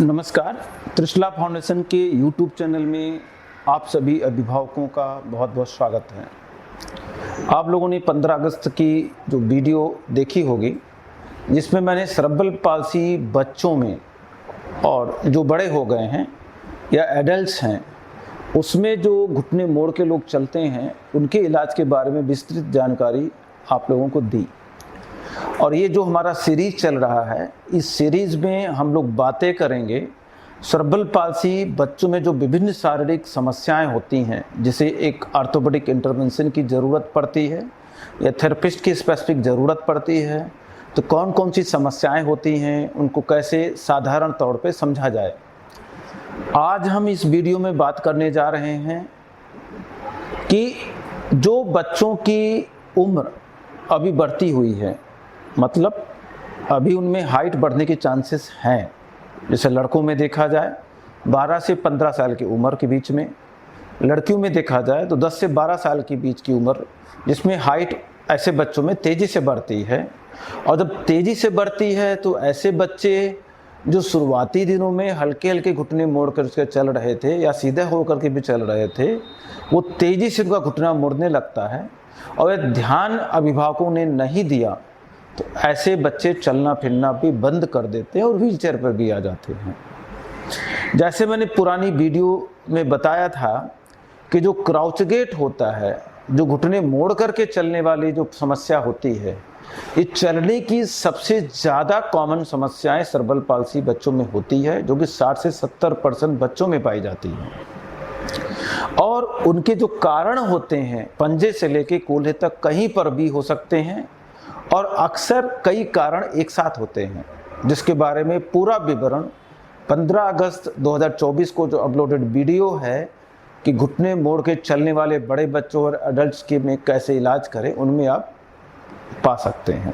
नमस्कार। त्रिशला फाउंडेशन के YouTube channel में आप सभी अभिभावकों का बहुत बहुत स्वागत है। आप लोगों ने 15 अगस्त की जो वीडियो देखी होगी जिसमें मैंने सेरेब्रल पाल्सी बच्चों में और जो बड़े हो गए हैं या एडल्ट्स हैं उसमें जो घुटने मोड़ के लोग चलते हैं उनके इलाज के बारे में विस्तृत जानकारी आप लोगों को दी। और ये जो हमारा सीरीज चल रहा है, इस सीरीज में हम लोग बातें करेंगे सेरेब्रल पाल्सी बच्चों में जो विभिन्न शारीरिक समस्याएं होती हैं, जिसे एक ऑर्थोपेडिक इंटरवेंशन की ज़रूरत पड़ती है या थेरेपिस्ट की स्पेसिफिक ज़रूरत पड़ती है, तो कौन कौन सी समस्याएं होती हैं, उनको कैसे साधारण तौर पे समझा जाए। आज हम इस वीडियो में बात करने जा रहे हैं कि जो बच्चों की उम्र अभी बढ़ती हुई है, मतलब अभी उनमें हाइट बढ़ने के चांसेस हैं। जैसे लड़कों में देखा जाए 12 से 15 साल की उम्र के बीच में, लड़कियों में देखा जाए तो 10 से 12 साल के बीच की उम्र, जिसमें हाइट ऐसे बच्चों में तेज़ी से बढ़ती है। और जब तेज़ी से बढ़ती है तो ऐसे बच्चे जो शुरुआती दिनों में हल्के हल्के घुटने मोड़ कर चल रहे थे या सीधे होकर के भी चल रहे थे, वो तेज़ी से उनका घुटना मुड़ने लगता है। और यह ध्यान अभिभावकों ने नहीं दिया तो ऐसे बच्चे चलना फिरना भी बंद कर देते हैं और व्हीलचेयर पर भी आ जाते हैं। जैसे मैंने पुरानी वीडियो में बताया था कि जो क्राउचगेट होता है, जो घुटने मोड़ करके चलने वाली जो समस्या होती है, ये चलने की सबसे ज़्यादा कॉमन समस्याएं सेरेब्रल पाल्सी बच्चों में होती है, जो कि 60 से 70% बच्चों में पाई जाती है। और उनके जो कारण होते हैं पंजे से लेके कूल्हे तक कहीं पर भी हो सकते हैं, और अक्सर कई कारण एक साथ होते हैं, जिसके बारे में पूरा विवरण 15 अगस्त 2024 को जो अपलोडेड वीडियो है कि घुटने मोड़ के चलने वाले बड़े बच्चों और एडल्ट्स के में कैसे इलाज करें, उनमें आप पा सकते हैं।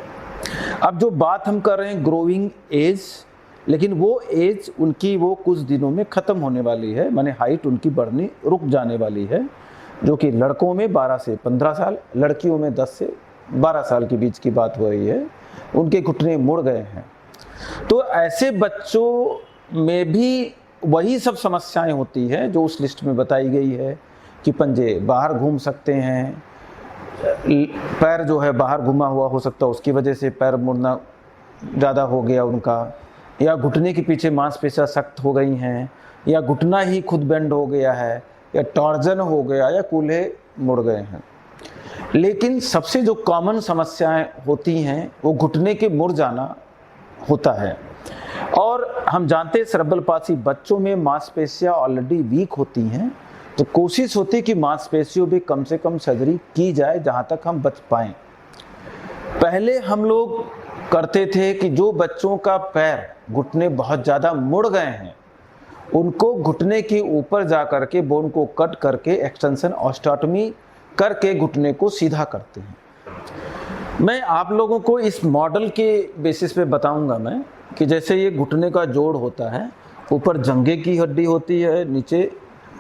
अब जो बात हम कर रहे हैं ग्रोइंग एज, लेकिन वो एज उनकी वो कुछ दिनों में ख़त्म होने वाली है, माने हाइट उनकी बढ़नी रुक जाने वाली है, जो कि लड़कों में 12 से 15 साल, लड़कियों में 10 से 12 साल के बीच की बात हो रही है, उनके घुटने मुड़ गए हैं। तो ऐसे बच्चों में भी वही सब समस्याएं होती हैं जो उस लिस्ट में बताई गई है कि पंजे बाहर घूम सकते हैं, पैर जो है बाहर घुमा हुआ हो सकता है, उसकी वजह से पैर मुड़ना ज़्यादा हो गया उनका, या घुटने के पीछे मांसपेशियां सख्त हो गई हैं, या घुटना ही खुद बेंड हो गया है, या टॉर्जन हो गया, या कूल्हे मुड़ गए हैं। लेकिन सबसे जो कॉमन समस्याएं होती हैं वो घुटने के मुड़ जाना होता है। और हम जानते हैं सेरेब्रल पाल्सी बच्चों में मांसपेशियां ऑलरेडी वीक होती हैं, तो कोशिश होती है कि मांसपेशियों भी कम से कम सर्जरी की जाए जहां तक हम बच पाएं। पहले हम लोग करते थे कि जो बच्चों का पैर घुटने बहुत ज़्यादा मुड़ गए हैं उनको घुटने के ऊपर जा करके बोन को कट करके एक्सटेंशन ऑस्टियोटॉमी करके घुटने को सीधा करते हैं। मैं आप लोगों को इस मॉडल के बेसिस पे बताऊंगा मैं कि जैसे ये घुटने का जोड़ होता है, ऊपर जंघे की हड्डी होती है, नीचे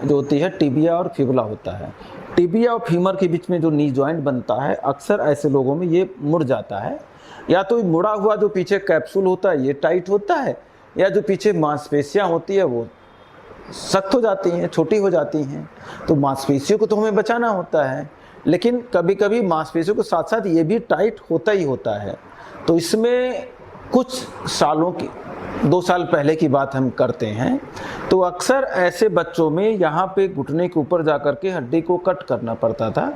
जो होती है टिबिया और फिबुला होता है। टिबिया और फीमर के बीच में जो नी जॉइंट बनता है, अक्सर ऐसे लोगों में ये मुड़ जाता है। या तो मुड़ा हुआ जो पीछे कैप्सूल होता है ये टाइट होता है, या जो पीछे मांसपेशियाँ होती है वो सख्त हो जाती हैं, छोटी हो जाती हैं। तो मांसपेशियों को तो हमें बचाना होता है, लेकिन कभी कभी मांसपेशियों के साथ साथ ये भी टाइट होता ही होता है। तो इसमें कुछ सालों की 2 साल पहले की बात हम करते हैं, तो अक्सर ऐसे बच्चों में यहाँ पे घुटने के ऊपर जा कर के हड्डी को कट करना पड़ता था।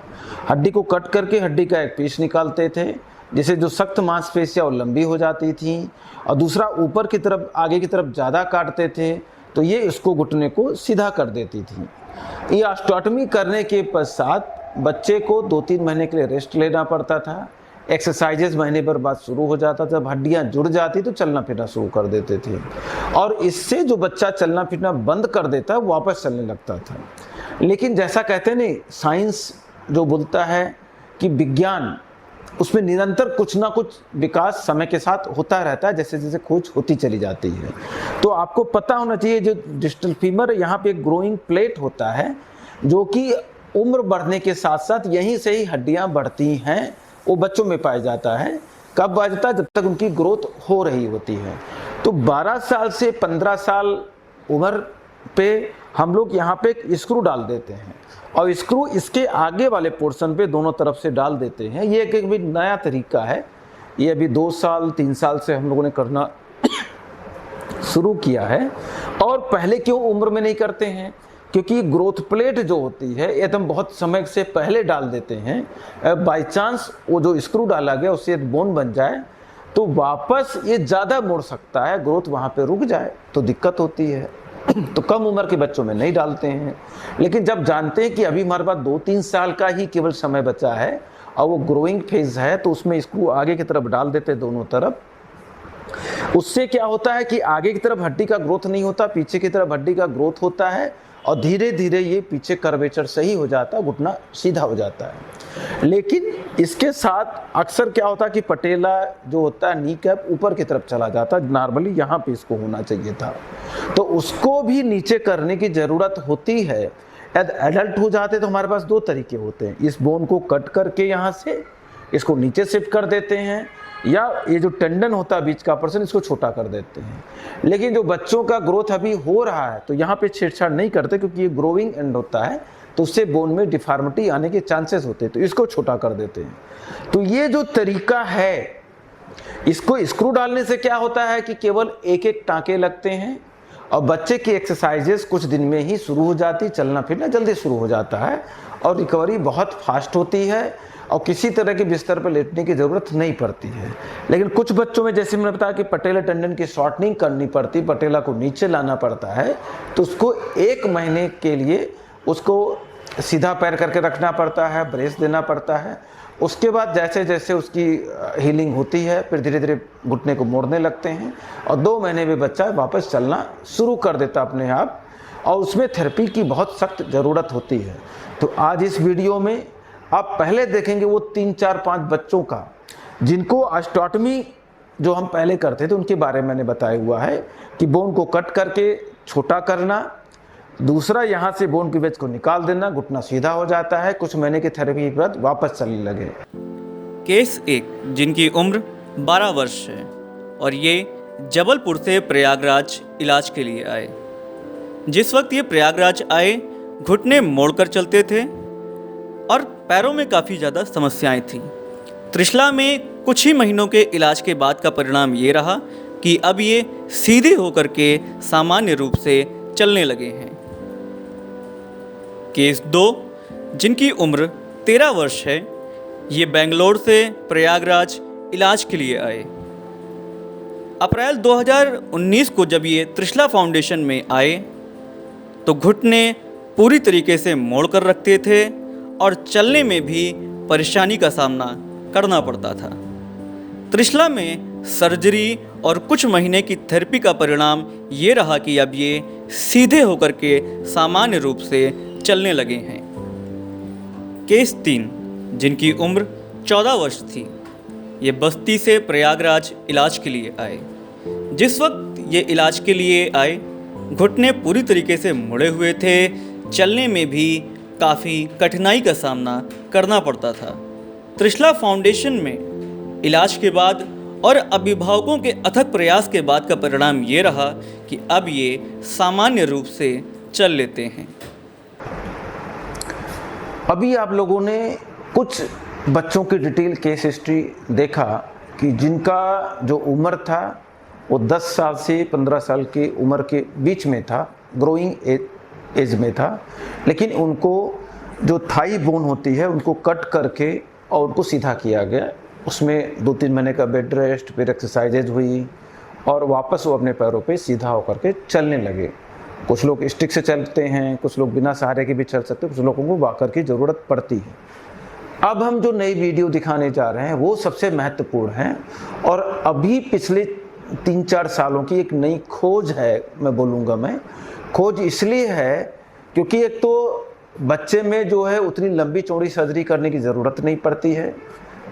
हड्डी को कट करके हड्डी का एक पीस निकालते थे, जिससे जो सख्त मांसपेशियाँ वो लंबी हो जाती थी, और दूसरा ऊपर की तरफ आगे की तरफ ज़्यादा काटते थे, तो ये इसको घुटने को सीधा कर देती थी। ये ऑस्टियोटॉमी करने के पश्चात बच्चे को 2-3 महीने के लिए रेस्ट लेना पड़ता था। एक्सरसाइजेज महीने भर बाद शुरू हो जाता था। जब हड्डियां जुड़ जाती तो चलना फिरना शुरू कर देते थे, और इससे जो बच्चा चलना फिरना बंद कर देता वापस चलने लगता था। लेकिन जैसा कहते हैं नहीं, साइंस जो बोलता है कि विज्ञान, उसमें निरंतर कुछ ना कुछ विकास समय के साथ होता रहता है, जैसे जैसे खोज होती चली जाती है। तो आपको पता होना चाहिए जो डिस्टल फीमर, यहाँ पे एक ग्रोइंग प्लेट होता है, जो कि उम्र बढ़ने के साथ साथ यहीं से ही हड्डियाँ बढ़ती हैं, वो बच्चों में पाया जाता है। कब आ जाता है? जब तक उनकी ग्रोथ हो रही होती है। तो 12 साल से 15 साल उम्र पे हम लोग यहाँ पे एक स्क्रू डाल देते हैं और स्क्रू इसके आगे वाले पोर्शन पे दोनों तरफ से डाल देते हैं। ये एक भी नया तरीका है, ये अभी 2 साल 3 साल से हम लोगों ने करना शुरू किया है। और पहले क्यों उम्र में नहीं करते हैं? क्योंकि ग्रोथ प्लेट जो होती है एकदम बहुत समय से पहले डाल देते हैं। बाय चांस वो जो स्क्रू डाला गया उससे बोन बन जाए तो वापस ये ज़्यादा मुड़ सकता है, ग्रोथ वहाँ पे रुक जाए तो दिक्कत होती है। तो कम उम्र के बच्चों में नहीं डालते हैं। लेकिन जब जानते हैं कि अभी हमारे पास 2-3 साल का ही केवल समय बचा है और वो ग्रोइंग फेज है, तो उसमें स्क्रू आगे की तरफ डाल देते हैं दोनों तरफ। उससे क्या होता है कि आगे की तरफ हड्डी का ग्रोथ नहीं होता, पीछे की तरफ हड्डी का ग्रोथ होता है और धीरे धीरे ये पीछे कर्वेचर सही हो जाता है, घुटना सीधा हो जाता है। लेकिन इसके साथ अक्सर क्या होता है कि पटेला जो होता है, नी कैप ऊपर की तरफ चला जाता है, नॉर्मली यहाँ पे इसको होना चाहिए था, तो उसको भी नीचे करने की ज़रूरत होती है। यदि एडल्ट हो जाते तो हमारे पास 2 तरीके होते हैं, इस बोन को कट करके यहाँ से इसको नीचे शिफ्ट कर देते हैं, या ये जो टेंडन होता है बीच का पर्सन इसको छोटा कर देते हैं। लेकिन जो बच्चों का ग्रोथ अभी हो रहा है तो यहाँ पे छेड़छाड़ नहीं करते, क्योंकि ये ग्रोइंग एंड होता है तो उससे बोन में डिफॉर्मिटी आने के चांसेस होते हैं, तो इसको छोटा कर देते हैं। तो ये जो तरीका है, इसको स्क्रू डालने से क्या होता है कि केवल एक एक टाँके लगते हैं और बच्चे की एक्सरसाइजेस कुछ दिन में ही शुरू हो जाती, चलना फिरना जल्दी शुरू हो जाता है और रिकवरी बहुत फास्ट होती है और किसी तरह के बिस्तर पर लेटने की ज़रूरत नहीं पड़ती है। लेकिन कुछ बच्चों में, जैसे मैंने बताया कि पटेला टेंडन की शॉर्टनिंग करनी पड़ती, पटेला को नीचे लाना पड़ता है, तो उसको 1 महीने के लिए उसको सीधा पैर करके रखना पड़ता है, ब्रेस देना पड़ता है। उसके बाद जैसे जैसे उसकी हीलिंग होती है फिर धीरे धीरे घुटने को मोड़ने लगते हैं और 2 महीने में बच्चा वापस चलना शुरू कर देता अपने आप, और उसमें थेरेपी की बहुत सख्त ज़रूरत होती है। तो आज इस वीडियो में आप पहले देखेंगे वो 3, 4, 5 बच्चों का जिनको ऑस्टियोटॉमी जो हम पहले करते थे उनके बारे में मैंने बताया हुआ है कि बोन को कट करके छोटा करना, दूसरा यहाँ से बोन की वेज को निकाल देना, घुटना सीधा हो जाता है, कुछ महीने की थेरेपी के बाद वापस चलने लगे। केस 1, जिनकी उम्र 12 वर्ष है और ये जबलपुर से प्रयागराज इलाज के लिए आए। जिस वक्त ये प्रयागराज आए, घुटने मोड़कर चलते थे और पैरों में काफ़ी ज़्यादा समस्याएं थीं। त्रिशला में कुछ ही महीनों के इलाज के बाद का परिणाम ये रहा कि अब ये सीधे होकर के सामान्य रूप से चलने लगे हैं। केस 2, जिनकी उम्र 13 वर्ष है, ये बेंगलोर से प्रयागराज इलाज के लिए आए। अप्रैल 2019 को जब ये त्रिशला फाउंडेशन में आए तो घुटने पूरी तरीके से मोड़ कर रखते थे और चलने में भी परेशानी का सामना करना पड़ता था। त्रिशला में सर्जरी और कुछ महीने की थेरेपी का परिणाम ये रहा कि अब ये सीधे होकर के सामान्य रूप से चलने लगे हैं। केस 3, जिनकी उम्र 14 वर्ष थी, ये बस्ती से प्रयागराज इलाज के लिए आए। जिस वक्त ये इलाज के लिए आए, घुटने पूरी तरीके से मुड़े हुए थे, चलने में भी काफ़ी कठिनाई का सामना करना पड़ता था। त्रिशला फाउंडेशन में इलाज के बाद और अभिभावकों के अथक प्रयास के बाद का परिणाम ये रहा कि अब ये सामान्य रूप से चल लेते हैं। अभी आप लोगों ने कुछ बच्चों की डिटेल केस हिस्ट्री देखा कि जिनका जो उम्र था वो 10 साल से 15 साल की उम्र के बीच में था, ग्रोइंग एज में था, लेकिन उनको जो थाई बोन होती है उनको कट करके और उनको सीधा किया गया। उसमें 2-3 महीने का बेड रेस्ट, फिर एक्सरसाइजेज हुई और वापस वो अपने पैरों पे सीधा होकर के चलने लगे। कुछ लोग स्टिक से चलते हैं, कुछ लोग बिना सहारे के भी चल सकते हैं, कुछ लोगों को वॉकर की ज़रूरत पड़ती है। अब हम जो नई वीडियो दिखाने जा रहे हैं वो सबसे महत्वपूर्ण है और अभी पिछले 3-4 सालों की एक नई खोज है, मैं बोलूँगा। मैं खोज इसलिए है क्योंकि एक तो बच्चे में जो है उतनी लंबी चौड़ी सर्जरी करने की ज़रूरत नहीं पड़ती है,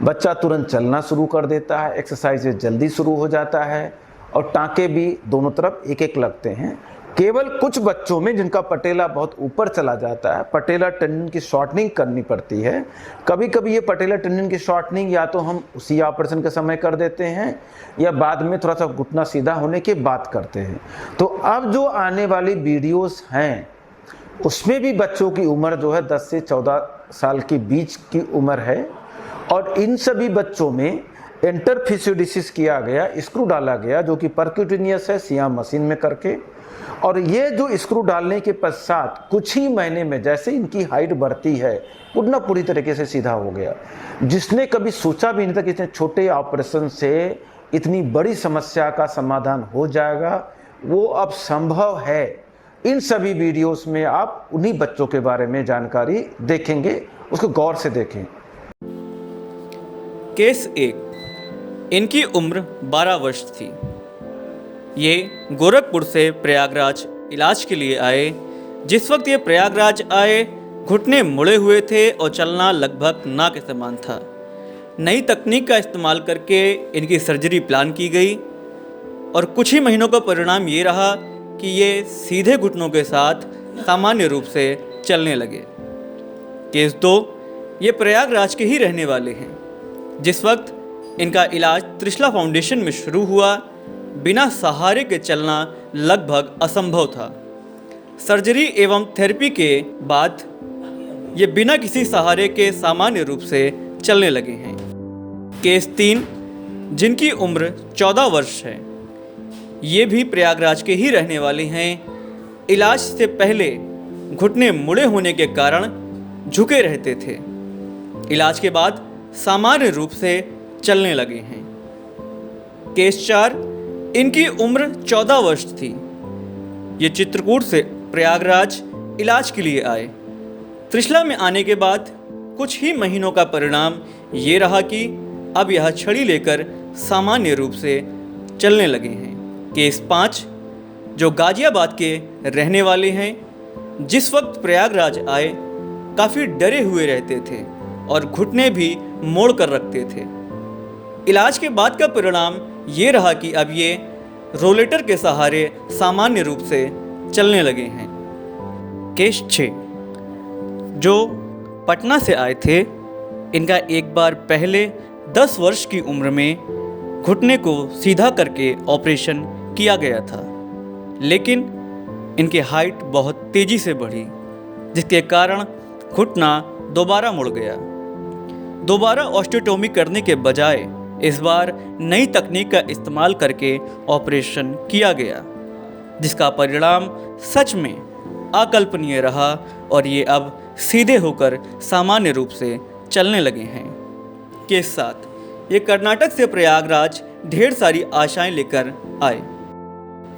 बच्चा तुरंत चलना शुरू कर देता है, एक्सरसाइज जल्दी शुरू हो जाता है और टाँके भी दोनों तरफ एक एक लगते हैं। केवल कुछ बच्चों में जिनका पटेला बहुत ऊपर चला जाता है, पटेला टेंडन की शॉर्टनिंग करनी पड़ती है। कभी कभी ये पटेला टेंडन की शॉर्टनिंग या तो हम उसी ऑपरेशन के समय कर देते हैं या बाद में थोड़ा सा घुटना सीधा होने के बाद करते हैं। तो अब जो आने वाली वीडियोस हैं उसमें भी बच्चों की उम्र जो है 10 से 14 साल के बीच की उम्र है, और इन सभी बच्चों में इंटरफिसियोडिसिस किया गया, स्क्रू डाला गया जो कि परक्यूटेनियस है, सियाम मशीन में करके। और ये जो स्क्रू डालने के पश्चात कुछ ही महीने में जैसे इनकी हाइट बढ़ती है, घुटना पूरी तरीके से सीधा हो गया। जिसने कभी सोचा भी नहीं था कि इतने छोटे ऑपरेशन से इतनी बड़ी समस्या का समाधान हो जाएगा, वो अब संभव है। इन सभी वीडियोस में आप उन्हीं बच्चों के बारे में जानकारी देखेंगे, उसको गौर से देखें। केस 1, इनकी उम्र 12 वर्ष थी। ये गोरखपुर से प्रयागराज इलाज के लिए आए। जिस वक्त ये प्रयागराज आए, घुटने मुड़े हुए थे और चलना लगभग ना के समान था। नई तकनीक का इस्तेमाल करके इनकी सर्जरी प्लान की गई और कुछ ही महीनों का परिणाम ये रहा कि ये सीधे घुटनों के साथ सामान्य रूप से चलने लगे। केस 2, ये प्रयागराज के ही रहने वाले हैं। जिस वक्त इनका इलाज त्रिशला फाउंडेशन में शुरू हुआ, बिना सहारे के चलना लगभग असंभव था। सर्जरी एवं थेरेपी के बाद ये बिना किसी सहारे के सामान्य रूप से चलने लगे हैं। केस 3, जिनकी उम्र 14 वर्ष है, ये भी प्रयागराज के ही रहने वाले हैं। इलाज से पहले घुटने मुड़े होने के कारण झुके रहते थे। इलाज के बाद सामान्य रूप से चलने लगे हैं। केस 4, इनकी उम्र 14 वर्ष थी। ये चित्रकूट से प्रयागराज इलाज के लिए आए। त्रिशला में आने के बाद कुछ ही महीनों का परिणाम ये रहा कि अब यह छड़ी लेकर सामान्य रूप से चलने लगे हैं। केस 5, जो गाजियाबाद के रहने वाले हैं, जिस वक्त प्रयागराज आए काफ़ी डरे हुए रहते थे और घुटने भी मोड़ कर रखते थे। इलाज के बाद का परिणाम ये रहा कि अब ये रोलेटर के सहारे सामान्य रूप से चलने लगे हैं। केस 6, जो पटना से आए थे, इनका एक बार पहले 10 वर्ष की उम्र में घुटने को सीधा करके ऑपरेशन किया गया था, लेकिन इनकी हाइट बहुत तेज़ी से बढ़ी, जिसके कारण घुटना दोबारा मुड़ गया। दोबारा ऑस्टियोटोमी करने के बजाय इस बार नई तकनीक का इस्तेमाल करके ऑपरेशन किया गया, जिसका परिणाम सच में अकल्पनीय रहा और ये अब सीधे होकर सामान्य रूप से चलने लगे हैं। केस 7, ये कर्नाटक से प्रयागराज ढेर सारी आशाएं लेकर आए।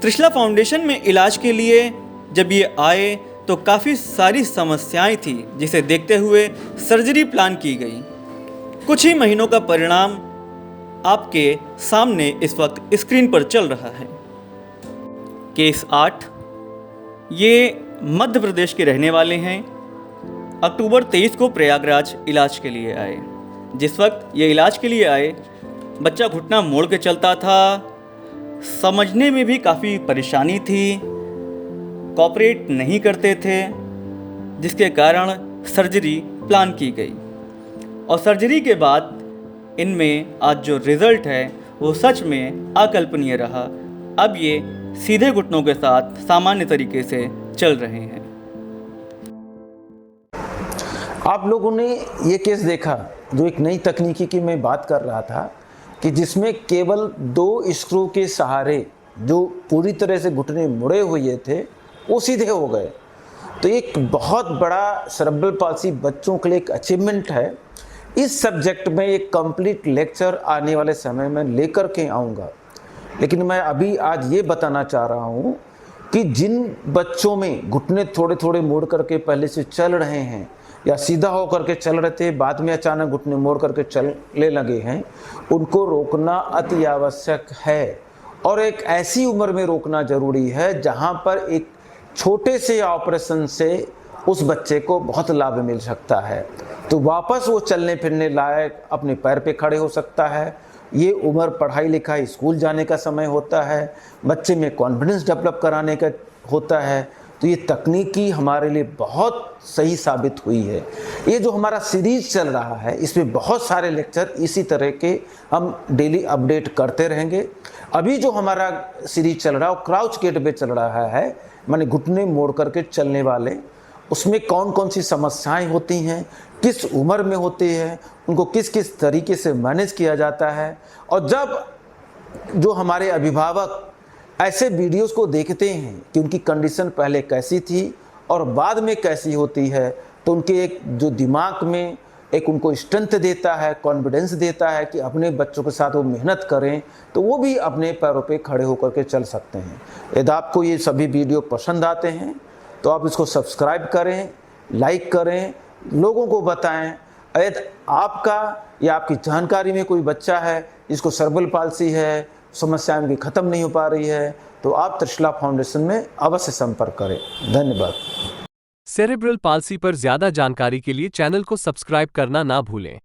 त्रिशला फाउंडेशन में इलाज के लिए जब ये आए तो काफ़ी सारी समस्याएं थी, जिसे देखते हुए सर्जरी प्लान की गई। कुछ ही महीनों का परिणाम आपके सामने इस वक्त स्क्रीन पर चल रहा है। केस 8, ये मध्य प्रदेश के रहने वाले हैं। अक्टूबर 23 को प्रयागराज इलाज के लिए आए। जिस वक्त ये इलाज के लिए आए, बच्चा घुटना मोड़ के चलता था, समझने में भी काफ़ी परेशानी थी, कोऑपरेट नहीं करते थे, जिसके कारण सर्जरी प्लान की गई। और सर्जरी के बाद इनमें आज जो रिज़ल्ट है वो सच में अकल्पनीय रहा। अब ये सीधे घुटनों के साथ सामान्य तरीके से चल रहे हैं। आप लोगों ने ये केस देखा जो एक नई तकनीकी की मैं बात कर रहा था, कि जिसमें केवल 2 स्क्रू के सहारे जो पूरी तरह से घुटने मुड़े हुए थे वो सीधे हो गए। तो एक बहुत बड़ा सेरेब्रल पाल्सी बच्चों के लिए एक अचीवमेंट है। इस सब्जेक्ट में एक कंप्लीट लेक्चर आने वाले समय में लेकर के आऊँगा, लेकिन मैं अभी आज ये बताना चाह रहा हूँ कि जिन बच्चों में घुटने थोड़े थोड़े मोड़ करके पहले से चल रहे हैं या सीधा होकर के चल रहे थे, बाद में अचानक घुटने मोड़ करके चलने लगे हैं, उनको रोकना अति आवश्यक है। और एक ऐसी उम्र में रोकना जरूरी है जहाँ पर एक छोटे से ऑपरेशन से उस बच्चे को बहुत लाभ मिल सकता है। तो वापस वो चलने फिरने लायक अपने पैर पे खड़े हो सकता है। ये उम्र पढ़ाई लिखाई स्कूल जाने का समय होता है, बच्चे में कॉन्फिडेंस डेवलप कराने का होता है, तो ये तकनीकी हमारे लिए बहुत सही साबित हुई है। ये जो हमारा सीरीज चल रहा है, इसमें बहुत सारे लेक्चर इसी तरह के हम डेली अपडेट करते रहेंगे। अभी जो हमारा सीरीज चल रहा है वो क्राउच गेट पे चल रहा है, माने घुटने मोड़ करके चलने वाले। उसमें कौन कौन सी समस्याएं होती हैं, किस उम्र में होती है, उनको किस किस तरीके से मैनेज किया जाता है। और जब जो हमारे अभिभावक ऐसे वीडियोस को देखते हैं कि उनकी कंडीशन पहले कैसी थी और बाद में कैसी होती है, तो उनके एक जो दिमाग में एक उनको स्ट्रेंथ देता है, कॉन्फिडेंस देता है कि अपने बच्चों के साथ वो मेहनत करें तो वो भी अपने पैरों पे खड़े होकर के चल सकते हैं। यदि आपको ये सभी वीडियो पसंद आते हैं तो आप इसको सब्सक्राइब करें, लाइक करें, लोगों को बताएं। यदि आपका या आपकी जानकारी में कोई बच्चा है जिसको सर्बल पाल्सी है, समस्याएं उनकी ख़त्म नहीं हो पा रही है, तो आप त्रिशला फाउंडेशन में अवश्य संपर्क करें। धन्यवाद। सेरेब्रल पाल्सी पर ज्यादा जानकारी के लिए चैनल को सब्सक्राइब करना ना भूलें।